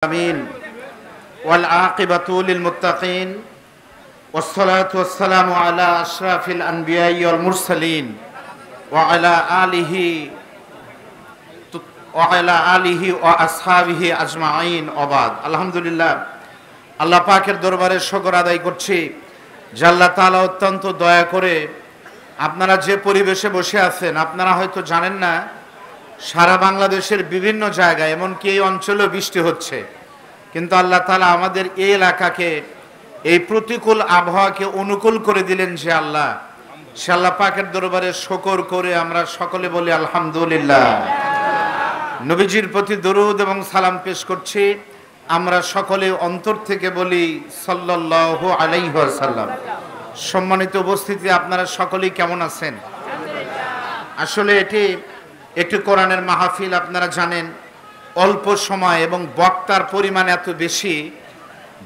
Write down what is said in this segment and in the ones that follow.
آمين والعاقبة للمتقين والصلاة والسلام على أشرف الأنبياء والمرسلين وعلى آله وأصحابه أجمعين وبعد الحمد لله আল্লাহ পাকের দরবারে শুকর আদায় করছি যে আল্লাহ তাআলা অত্যন্ত দয়া করে আপনারা যে পরিবেশে বসে আছেন আপনারা হয়তো জানেন না সারা বাংলাদেশের বিভিন্ন জায়গায় এমনকি এই অঞ্চলেও বৃষ্টি হচ্ছে কিন্তু আল্লাহ তাআলা আমাদের এই এলাকাকে এই প্রতিকূল আবহাওয়াকে অনুকূল করে দিলেন যে আল্লাহ সে আল্লাহ পাকের দরবারে শুকর করে আমরা সকলে বলি আলহামদুলিল্লাহ। নবীজির প্রতি দরুদ এবং সালাম পেশ করছি আমরা সকলে অন্তর থেকে বলি সাল্লাল্লাহু আলাইহি ওয়াসাল্লাম। সম্মানিত উপস্থিতি আপনারা সকলেই কেমন আছেন? আসলে এটি একটি কোরআনের মাহফিল, আপনারা জানেন অল্প সময় এবং বক্তার পরিমাণ এত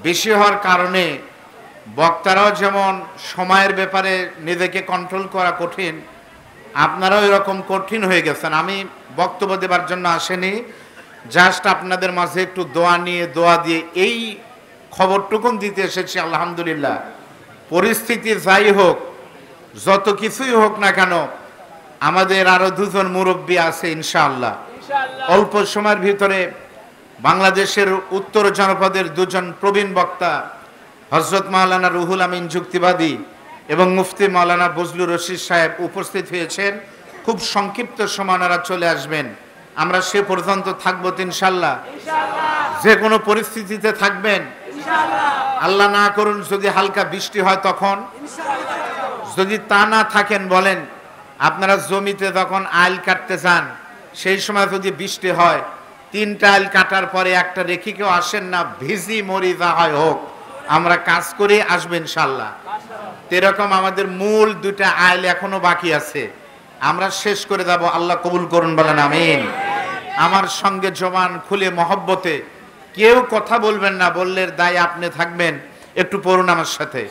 বেশি হওয়ার কারণে বক্তারাও যেমন সময়ের ব্যাপারে নিজেকে কন্ট্রোল করা কঠিন, আপনারাও এরকম কঠিন হয়ে গেছেন। আমি বক্তব্য দেবার জন্য আসেনি, জাস্ট আপনাদের মাঝে একটু দোয়া দিয়ে এই খবরটুকুন দিতে এসেছি। আলহামদুলিল্লাহ, পরিস্থিতি যাই হোক, যত কিছুই হোক না কেন, আমাদের আরো দুজন মুরব্বী আছে ইনশাআল্লাহ। অল্প সময়ের ভিতরে বাংলাদেশের উত্তর জনপদের দুজন প্রবীণ বক্তা হযরত মাওলানা রুহুল আমিন যুক্তিবাদী এবং মুফতি মাওলানা বজলুর রশিদ সাহেব উপস্থিত হয়েছেন। খুব সংক্ষিপ্ত সময় ওনারা চলে আসবেন, আমরা সে পর্যন্ত থাকবো ইনশাআল্লাহ। যে কোনো পরিস্থিতিতে থাকবেন আল্লাহ না করুন যদি হালকা বৃষ্টি হয় তখন, যদি তা না থাকেন বলেন আপনারা জমিতে যখন আইল কাটতে চান সেই সময় যদি বৃষ্টি হয়, 3টা আইল কাটার পরে একটা রেখে কেউ আসেন না, ভিজি মরি যা হয় হোক, আমরা কাজ করে আসবেন ইনশাআল্লাহ। এরকম আমাদের মূল 2টা আইল এখনো বাকি আছে, আমরা শেষ করে যাব। আল্লাহ কবুল করুন, বলেন আমিন। আমার সঙ্গে জবান খুলে মহব্বতে কেউ কথা বলবেন না, বললে দায় আপনি থাকবেন। একটু পড়ুন আমার সাথে,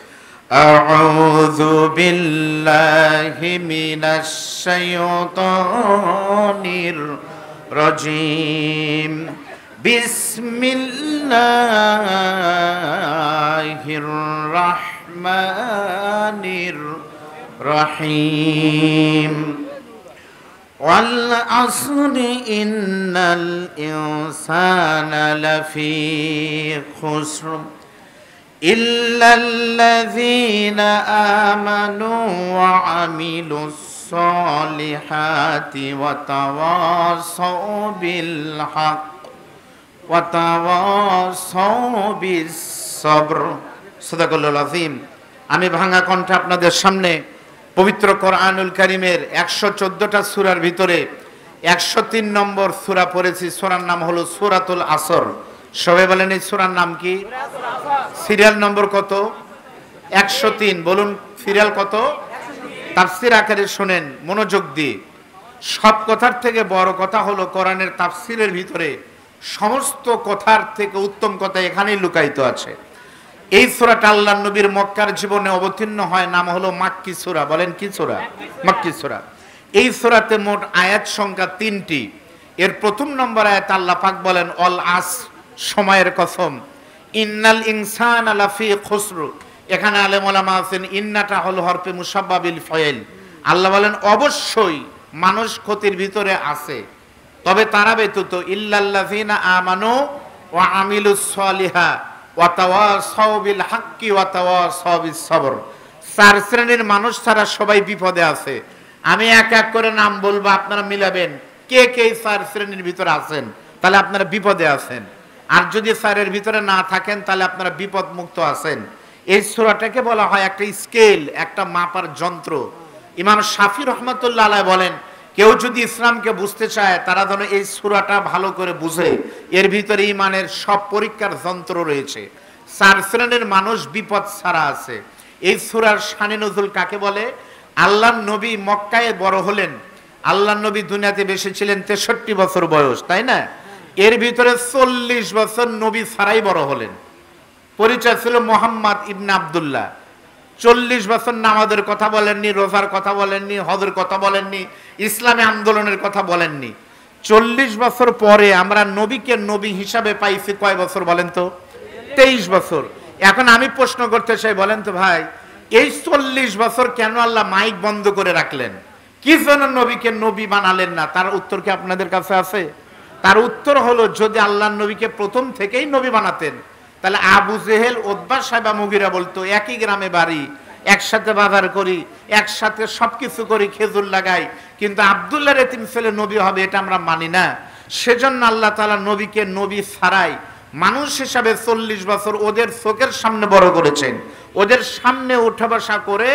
আউযু বিল্লাহি মিনাশ শাইতানির রাজীম, বিসমিল্লাহির রাহমানির রহিম, ওয়াল আসরি ইন্নাল ইনসানা লাফি খুসর ইল্লাল্লাযীনা আমানু ওয়া আমিলুস সালিহাতি ওয়া তাওয়াসাউ বিল হক ওয়া তাওয়াসাউ বিস সবর। সাদাকাল্লাহুল আযীম। আমি ভাঙা কণ্ঠে আপনাদের সামনে পবিত্র কোরআনুল কারীমের 114টা সূরার ভিতরে 103 নম্বর সূরা পড়েছি। সূরার নাম হলো সূরাতুল আসর। সবাই বলেন এই সূরার নাম কি? সিরিয়াল নম্বর কত? 103। বলুন সিরিয়াল কত? তাফসীর আকারে শুনেন মনোযোগ দিয়ে। সব কথার থেকে বড় কথা হলো কোরআনের তাফসীরের ভিতরে সমস্ত কথার থেকে উত্তম কথা এখানেই লুকায়িত আছে। এই সূরাটা আল্লাহর নবীর মক্কার জীবনে অবতীর্ণ হয়, নাম হলো মাক্কি সূরা। বলেন কি সূরা? মাক্কি সূরা। এই সূরাতে মোট আয়াত সংখ্যা 3টি। এর প্রথম নম্বর আয়াত আল্লাহ পাক বলেন অল আস, সময়ের কসম, ইন্নাল ইনসানা লাফি খুসর। এখানে আলেম ওলামা আছেন, ইন্নাটা হলো হরফে মুসাব্বা বিল ফাইল। আল্লাহ বলেন অবশ্যই মানুষ ক্ষতির ভিতরে আছে, তবে তারা ব্যতীত ইল্লাল্লাযীনা আমানু ওয়া আমিলুস সালিহা ওয়া তাওয়াসাউ বিল হাক্কি ওয়া তাওয়াসাউ বিস সবর। 4 শ্রেণীর মানুষ ছাড়া সবাই বিপদে আছে। আমি এক এক করে নাম বলবো, আপনারা মিলাবেন কে কে 4 শ্রেণীর ভিতরে আছেন, তাহলে আপনারা বিপদে আছেন। আর যদি 4-এর ভিতরে না থাকেন তাহলে আপনারা বিপদ মুক্ত আছেন। এই সূরাটাকে বলা হয় একটা স্কেল, একটা মাপার যন্ত্র। ইমাম শাফি রহমাতুল্লাহ আলাইহি বলেন কেউ যদি ইসলামকে বুঝতে চায় তারা যেন এই সূরাটা ভালো করে বুঝে। এর ভিতরে ঈমানের সব পরীক্ষার যন্ত্র রয়েছে। 4 শ্রেণীর মানুষ বিপদ ছাড়া আছে। এই সূরার শানে নজুল কাকে বলে? আল্লাহর নবী মক্কায় বড় হলেন, আল্লাহর নবী দুনিয়াতে বেঁচে ছিলেন 63 বছর বয়স, তাই না? এর ভিতরে 40 বছর নবী ছাড়াই বড় হলেন। পরিচয় ছিল মুহাম্মদ ইবনে আব্দুল্লাহ। 40 বছর নামাজের কথা বলেননি, রোজার কথা বলেননি, হজের কথা বলেননি, ইসলামী আন্দোলনের কথা বলেননি। 40 বছর পরে আমরা নবীকে নবী হিসাবে পাইছি কয় বছর বলেন তো? 23 বছর। এখন আমি প্রশ্ন করতে চাই, বলেন তো ভাই, এই 40 বছর কেন আল্লাহ মাইক বন্ধ করে রাখলেন? কি জন্য নবীকে নবী বানালেন না? তার উত্তর কি আপনাদের কাছে আছে? তার উত্তর হলো, যদি আল্লাহর নবীকে প্রথম থেকেই নবী বানাতেন, তাহলে আবু জেহেল, উতবা, সাইবা, মুগিরা বলতো একই গ্রামে বাড়ি, একসাথে বাজার করি, একসাথে সবকিছু করি, খেজুর লাগাই, কিন্তু আব্দুল্লাহর এতিম ছেলে নবী হবে এটা আমরা মানি না। সেজন্য আল্লাহ তাআলা নবীকে নবী ছাড়াই মানুষ হিসাবে 40 বছর ওদের চোখের সামনে বড় করেছেন। ওদের সামনে উঠা বসা করে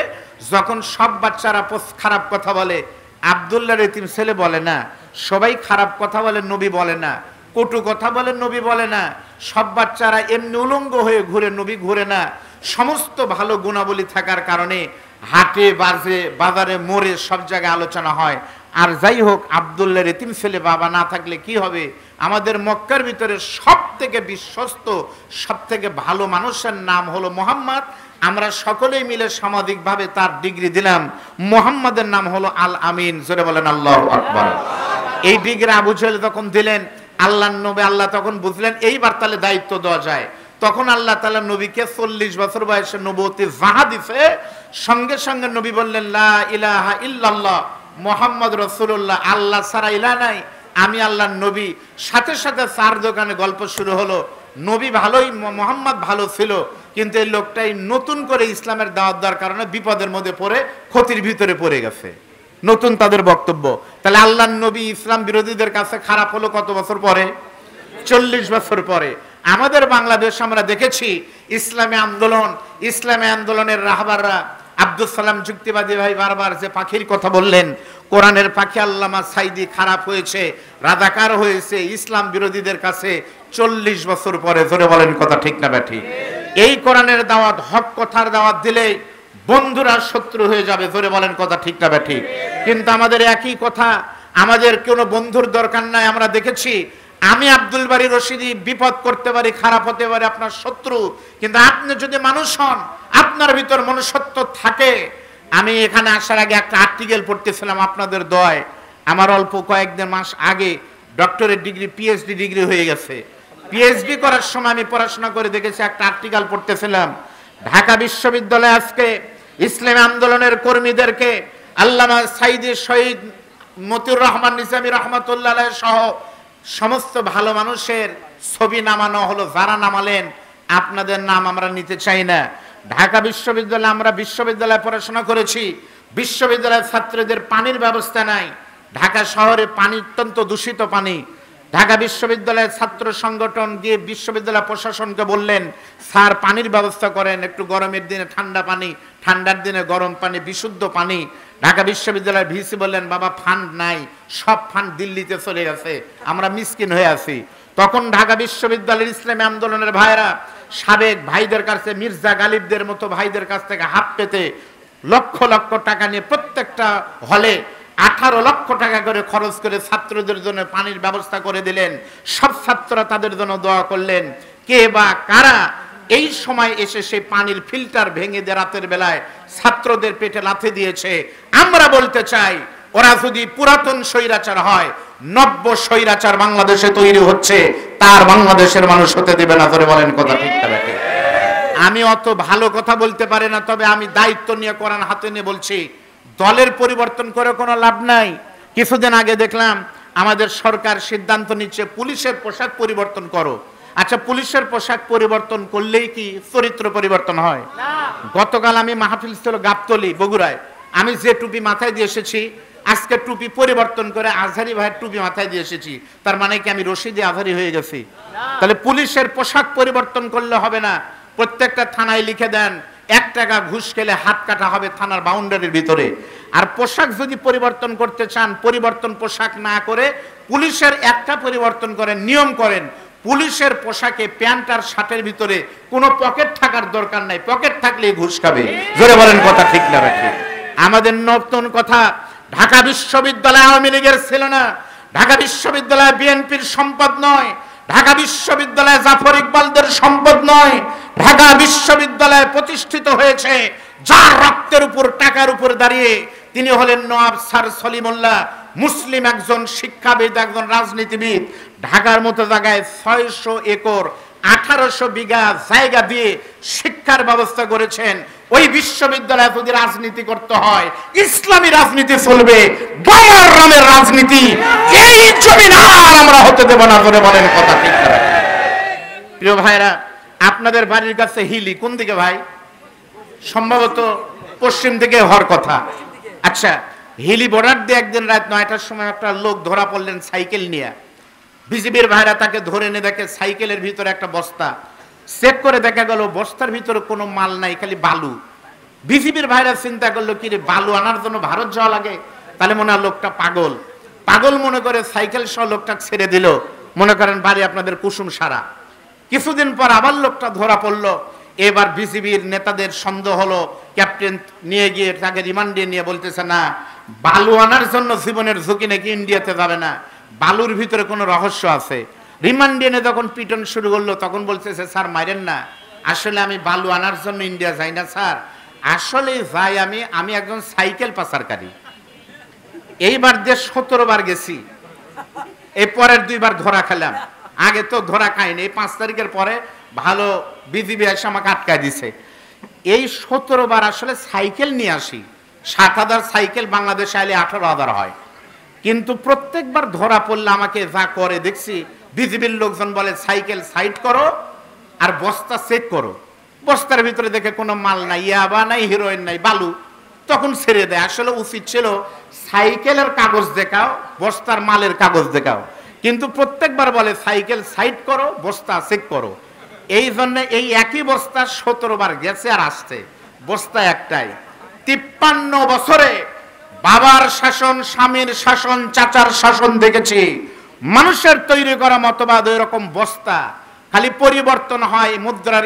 যখন সব বাচ্চারা খারাপ কথা বলে, আব্দুল্লাহর এতিম ছেলে বলে না, সবাই খারাপ কথা বলে, নবী বলে না, কটু কথা বলে, নবী বলে না, সব বাচ্চারা এমনি উলঙ্গ হয়ে ঘুরে, নবী ঘুরে না। সমস্ত ভালো গুণাবলী থাকার কারণে হাটে বাজারে মোড়ে সব জায়গায় আলোচনা হয়। আর যাই হোক, আব্দুল্লাহর এতিম ছেলে বাবা না থাকলে কি হবে? আমাদের মক্কার ভিতরে সব থেকে বিশ্বস্ত, সব থেকে ভালো মানুষের নাম হলো মুহাম্মদ। আমরা সকলেই মিলে সামাজিকভাবে তার ডিগ্রি দিলাম, মুহাম্মাদের নাম হলো আল আমিন। জোরে বলেন আল্লাহু আকবার। এই ডিগ্রি আবু জেহেল তখন দিলেন, আল্লাহর নবী আল্লাহ তখন বুঝলেন এইবার তাহলে দায়িত্ব দেওয়া যায়। তখন আল্লাহ তাআলা নবীকে 40 বছর বয়সে নবুয়তি জাহা দিছে। সঙ্গে সঙ্গে নবী বললেন, লা ইলাহা ইল্লাল্লাহ মুহাম্মদ রাসূলুল্লাহ, আল্লাহ ছাড়া ইলাহ নাই, আমি আল্লাহর নবী। সাথে সাথে চার দোকানে গল্প শুরু হলো। নবী ভালোই, মুহাম্মদ ভালো ছিল, কিন্তু এই লোকটাই নতুন করে ইসলামের দাওয়াত দেওয়ার কারণে বিপদের মধ্যে পড়ে ক্ষতির ভিতরে পড়ে গেছে। নতুন তাদের বক্তব্য। তাহলে আল্লাহর নবী ইসলাম বিরোধীদের কাছে খারাপ হলো কত বছর পরে? 40 বছর পরে। আমাদের বাংলাদেশ আমরা দেখেছি ইসলামী আন্দোলনের রাহবাররা, আব্দুল সালাম যুক্তিবাদী ভাই বারবার যে পাখির কথা বললেন, কোরআনের পাখি আল্লামা সাইদি খারাপ হয়েছে, রাজাকার হয়েছে ইসলাম বিরোধীদের কাছে 40 বছর পরে। জোরে বলেন কথা ঠিক না ব্যাঠিক? এই কোরআনের দাওয়াত, হক কথার দাওয়াত দিলে বন্ধুরা শত্রু হয়ে যাবে। জোরে বলেন কথা ঠিক না ব্যাঠিক? কিন্তু আমাদের একই কথা, আমাদের কোনো বন্ধুর দরকার নাই। আমরা দেখেছি, আমি আব্দুল বারী রশিদি বিপদ করতে পারি, খারাপ হতে পারে, আপনার শত্রু, কিন্তু আপনি যদি মানুষ হন, আপনার ভিতর মনুষ্যত্ব থাকে। আমি এখানে আসার আগে একটা আর্টিকেল পড়তেছিলাম আপনাদের দয়ায়। আমার অল্প কয়েকদিন মাস আগে ডক্টরেট ডিগ্রি, পিএইচডি ডিগ্রি হয়ে গেছে। পিএইচডি করার সময় আমি পড়াশোনা করে দেখেছি, একটা আর্টিকেল পড়তেছিলাম, ঢাকা বিশ্ববিদ্যালয়ে আজকে ইসলামী আন্দোলনের কর্মীদেরকে আল্লামা সাইদি, শহীদ মতিউর রহমান নিজামী রহমাতুল্লাহ আলাইহি সহ সমস্ত ভালো মানুষের ছবি নামানো হলো। যারা নামালেন আপনাদের নাম আমরা নিতে চাই না। ঢাকা বিশ্ববিদ্যালয়ে, আমরা বিশ্ববিদ্যালয়ে পড়াশোনা করেছি, বিশ্ববিদ্যালয়ের ছাত্রদের পানির ব্যবস্থা নাই। ঢাকা শহরে পানি অত্যন্ত দূষিত পানি। ঢাকা বিশ্ববিদ্যালয়ের ছাত্র সংগঠন গিয়ে বিশ্ববিদ্যালয় প্রশাসনকে বললেন, স্যার পানির ব্যবস্থা করেন, একটু গরমের দিনে ঠান্ডা পানি, ঠান্ডার দিনে গরম পানি, বিশুদ্ধ পানি। ঢাকা বিশ্ববিদ্যালয়ের ভিসি বললেন, বাবা ফান্ড নাই, সব ফান্ড দিল্লিতে চলে গেছে, আমরা মিসকিন হয়ে আছি। তখন ঢাকা বিশ্ববিদ্যালয়ের ইসলামী আন্দোলনের ভাইরা সাবেক ভাইদের কাছে, মির্জা গালিবদের মতো ভাইদের কাছ থেকে হাত পেতে লক্ষ লক্ষ টাকা নিয়ে প্রত্যেকটা হলে 18 লক্ষ টাকা করে খরচ করে ছাত্রদের জন্য পানির ব্যবস্থা করে দিলেন। সব ছাত্ররা তাদের জন্য দোয়া করলেন। কে বা কারা এই সময় এসে সেই পানির ফিল্টার ভেঙে দিয়ে রাতের বেলায় ছাত্রদের পেটে লাথি দিয়েছে? আমরা বলতে চাই, ওরা যদি পুরাতন স্বৈরাচার হয়, নব্য স্বৈরাচার বাংলাদেশে তৈরি হচ্ছে, তার বাংলাদেশের মানুষ হতে দেবে না। ধরে বলেন কথা ঠিক না? আমি অত ভালো কথা বলতে পারি না, তবে আমি দায়িত্ব নিয়ে কোরআন হাতে নিয়ে বলছি, দলের পরিবর্তন করে কোনো লাভ নাই। কিছুদিন আগে দেখলাম আমাদের সরকার সিদ্ধান্ত নিচ্ছে পুলিশের পোশাক পরিবর্তন করো। আচ্ছা, পুলিশের পোশাক পরিবর্তন করলেই কি চরিত্র পরিবর্তন হয়? গতকাল আমি মাহফিল ছিল গাবতলী বগুড়ায়, আমি যে টুপি মাথায় দিয়ে এসেছি, আজকে টুপি পরিবর্তন করে আজহারি ভাইয়ের টুপি মাথায় দিয়ে এসেছি। তার মানে কি আমি রশিদি আজহারি হয়ে গেছি? তাহলে পুলিশের পোশাক পরিবর্তন করলে হবে না। প্রত্যেকটা থানায় লিখে দেন, 1 টাকা ঘুষ খেলে হাত কাটা হবে থানার বাউন্ডারির ভিতরে। আর পোশাক যদি পরিবর্তন করতে চান, পরিবর্তন পোশাক না করে পুলিশের একটা পরিবর্তন করেন, নিয়ম করেন, পুলিশের পোশাকে প্যান্ট আর শার্টের ভিতরে কোনো পকেট থাকার দরকার নাই, পকেট থাকলেই ঘুষ খাবে। জোরে বলেন কথা ঠিক না ঠিক? আমাদের নতুন কথা, ঢাকা বিশ্ববিদ্যালয় আওয়ামী লীগের ছিল না, ঢাকা বিশ্ববিদ্যালয় বিএনপির সম্পদ নয়, ঢাকা বিশ্ববিদ্যালয় জাফর ইকবালদের সম্পদ নয়। ঢাকা বিশ্ববিদ্যালয় প্রতিষ্ঠিত হয়েছে যার রক্তের উপর, টাকার উপর দাঁড়িয়ে, তিনি হলেন নওয়াব স্যার সলিমুল্লাহ, মুসলিম একজন শিক্ষাবিদ, একজন রাজনীতিবিদ। ঢাকার মতো জায়গায় 600 একর 1800 বিঘা জায়গা দিয়ে শিক্ষার ব্যবস্থা করেছেন। ওই বিশ্ববিদ্যালয়ে যদি রাজনীতি করতে হয়, ইসলামী রাজনীতি চলবে, বাবার নামের রাজনীতি এই জমিন আর আমরা হতে দেব না। করে বলেন কথা ঠিক না? প্রিয় ভাইরা, আপনাদের বাড়ির কাছে হিলি কোন দিকে ভাই? সম্ভবত পশ্চিম দিকে হওয়ার কথা। আচ্ছা, হিলি বর্ডার দিয়ে একদিন রাত 9টার সময় একটা লোক ধরা পড়লেন সাইকেল নিয়ে। বিজিবির ভাইরা তাকে ধরে এনে দেখে সাইকেলের ভিতরে একটা বস্তা। চেক করে দেখা গেল বস্তার ভিতরে কোনো মাল নাই, খালি বালু। বিজিবির ভাইরা চিন্তা করলো কি রে, বালু আনার জন্য ভারত যাওয়া লাগে? তাহলে মনে হয় লোকটা পাগল। পাগল মনে করে সাইকেল সহ লোকটা ছেড়ে দিল। মনে করেন বাড়ি আপনাদের কুসুম সারা। কিছুদিন পর আবার লোকটা ধরা পড়লো। এবার বিজিবির নেতাদের সন্দেহ হলো, ক্যাপ্টেন নিয়ে গিয়ে তাকে রিমান্ডে নিয়ে বলতেছে, না, বালু আনার জন্য জীবনের ঝুঁকি নাকি ইন্ডিয়াতে যাবে না, বালুর ভিতরে কোনো রহস্য আছে। রিমান্ডে নিয়ে যখন পিটন শুরু করলো তখন বলতেছে, স্যার মাইরেন না, আসলে আমি বালু আনার জন্য ইন্ডিয়া যাই না স্যার, আসলে যাই আমি একজন সাইকেল পাচারকারী। এইবার দিয়ে 17 বার গেছি, এই পরের 2 বার ধরা খেলাম। আগে তো ধরা খাইনি, এই 5 তারিখের পরে ভালো বিজিবি এসে আমাকে আটকায় দিছে। এই 17 বার আসলে সাইকেল নিয়ে আসি। 7,000 সাইকেল বাংলাদেশে আইলে 18,000 হয়, কিন্তু প্রত্যেকবার ধরা পড়লে আমাকে যা করে দেখছি, বিজিবির লোকজন বলে সাইকেল সাইড করো আর বস্তা চেক করো। বস্তার ভিতরে দেখে কোনো মাল নাই, ইয়াবা নাই, হিরোইন নাই, বালু। তখন ছেড়ে দেয়। আসলে উচিত ছিল সাইকেলের কাগজ দেখাও, বস্তার মালের কাগজ দেখাও, কিন্তু প্রত্যেকবার বলে সাইকেল সাইড করো, বস্তা চেক করো। এই জন্য এই একই বস্তা 17 বার গেছে আর আসছে, বস্তা একটাই। 53 বছরে বাবার শাসন, স্বামীর শাসন, চাচার শাসন দেখেছি। মানুষের তৈরি করা মতবাদ এরকম বস্তা, খালি পরিবর্তন হয় মুদ্রার